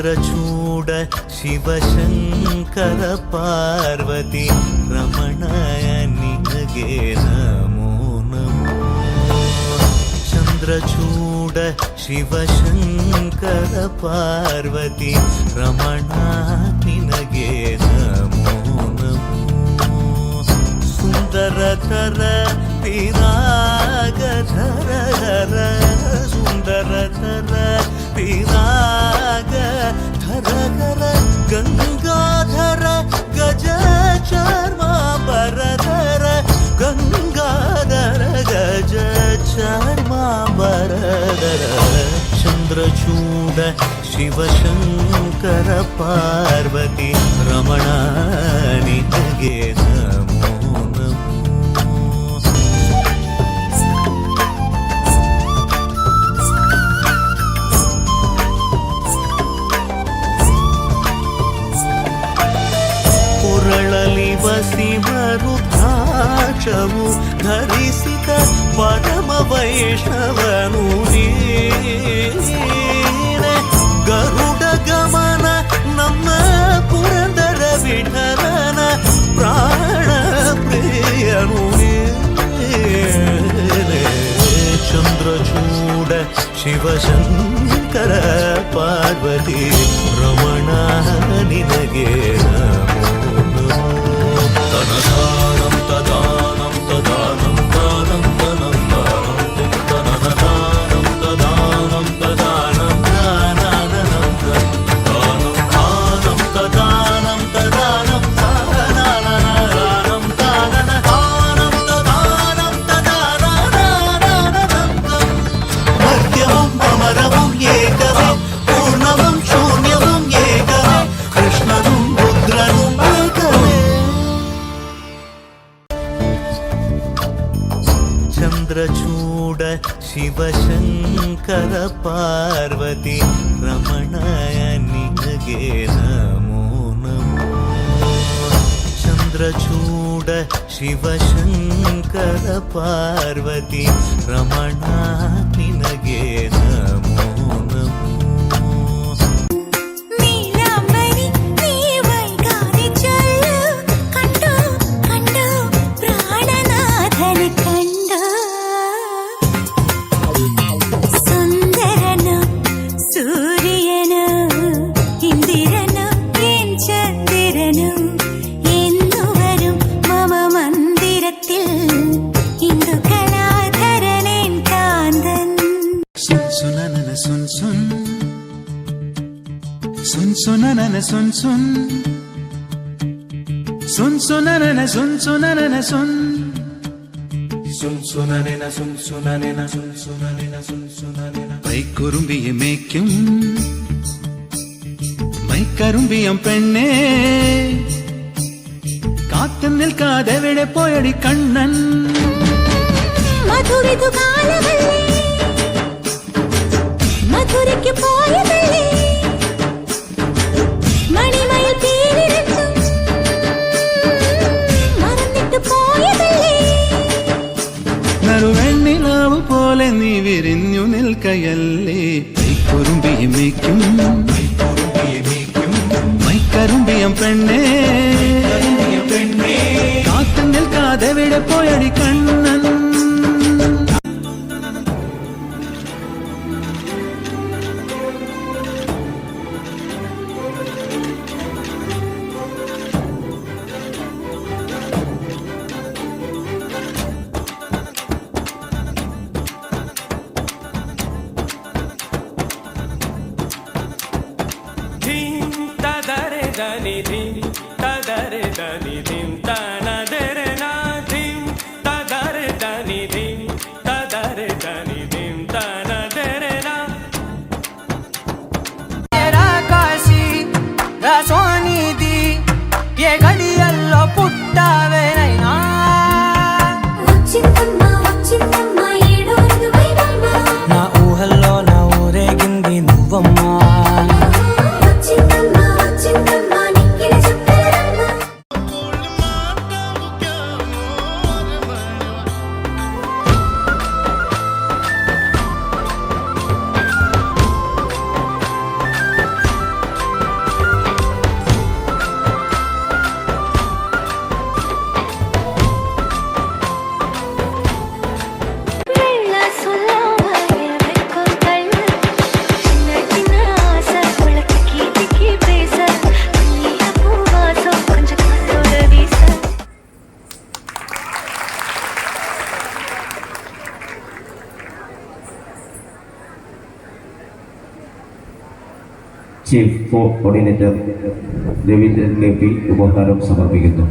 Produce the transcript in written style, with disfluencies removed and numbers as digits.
ಚಂದ್ರಚೂಡ ಶಿವಶಂಕರ ಪಾರ್ವತಿ ರಮಣಯ ನಿನಗೆ ನಮೋ ನಮೋ. ಚಂದ್ರಚೂಡ ಶಿವಶಂಕರ ಪಾರ್ವತಿ ರಮಣ ನಿನಗೆ ನಮೋ ನಮೋ. ಸುಂದರತರ ಪಿರಾಗಧರ ಹರ ಸುಂದರತರ ಪಿರಾಗಧರ ಗಂಗಾಧರ ಗಜ ಚರ್ಮಾಂಬರಧರ ಗಂಗಾಧರ ಗಜ ಚರ್ಮಾಂಬರಧರ. ಚಂದ್ರಚೂಡ ಶಿವಶಂಕರ ಪಾರ್ವತಿ ರಮಣ ನಿನಗೆ ನಮೋ ನಮೋ. ಕೊರಳಲಿ ವಸಿಮರುದ್ರಾಕ್ಷವು ಧರಿಸಿದ ಪರಮ ವೈಷ್ಣವನು ನೀನೆ. ಗರುಡ ಗಮನ ನಮ್ಮ ಪುರಂದರ ವಿಠಲನ ಪ್ರಾಣ ಪ್ರಿಯನು ನೀನೆ. ಚಂದ್ರಚೂಡ ಶಿವಶಂಕರ ಪಾರ್ವತಿ ರಮಣ ನಿನಗೆ ನಮೋ ನಮೋ. ತನದಾನಂ ತದಾನಂ ತದಾನಂ ದಾನಂ ತನಂ ದಾನಂ ತನದಾನಂ ತದಾನಂ ತದಾನಂ ದಾನಂ ದಾನಂ ದಾನಂ ತದಾನಂ ತದಾನಂ ದಾನಂ ದಾನಂ ತದಾನಂ ತದಾನಂ. ಮಧ್ಯಮಂ ಅಮರಮಂ ಏಕವೇ പൂർണ്ണവും ശൂന്യവും ഏകമേ കൃഷ്ണനും രുദ്രനും ഏകമേ. ചന്ദ്രചൂಡ ಶಿವಶಂಕರ ಪಾರ್ವತಿ ರಮಣಯ ನಿನಗೆ ನಮೋ ನಮೋ. ಚಂದ್ರಚೂಡ ಶಿವಶಂಕರ ಪಾರ್ವತಿ ರಮಣ ನಿನಗೆ ನಮೋ ನಮೋ. സുനനന സുൻ സുൻ സുൻ സുനനന സുൻ സുനനന സുൻ സുൻ സുനനന സുൻ സുനനന സുൻ സുനനന സുൻ സുനനന. മൈക്കുറുമ്പിയെ മേയ്ക്കും മൈക്കറുമ്പിയം പെണ്ണേ കാത്തു നിൽക്കാതെ എവിടെ പോയടി കണ്ണൻ. മധുരിതു കാലമല്ലേ മധുരയ്ക്ക് പോയതല്ലേ മണിമയിൽ പേരിരട്ടും മറന്നിട്ട് പോയതല്ലേ. നറുവെണ്ണിലാവു പോലെ നീ വിരിഞ്ഞു നിൽക്കയല്ലേ. മൈക്കുറുമ്പിയെ മേയ്ക്കും മൈക്കറുമ്പിയം പെണ്ണേ കാത്തു നിൽക്കാതെ എവിടെ പോയടി കണ്ണൻ. దని ధిం తదరే దని ధిం తనదరే నా ధిం తదరే దని ధిం తదరే దని ధిం తనదరే నా. तेरा काशी रसोनिधि ये घड़ियल्लो पुट्टावेनैना. నా ఊహల్లో నా ఊరేగింది నువ్వమ్మా. వచ్చిందమ్మా వచ్చిందమ్మా నిక్కిన చుట్టరమ్మ. Chief coordinator Raveendran K P ഉപഹാരം സമർപ്പിക്കുന്നു.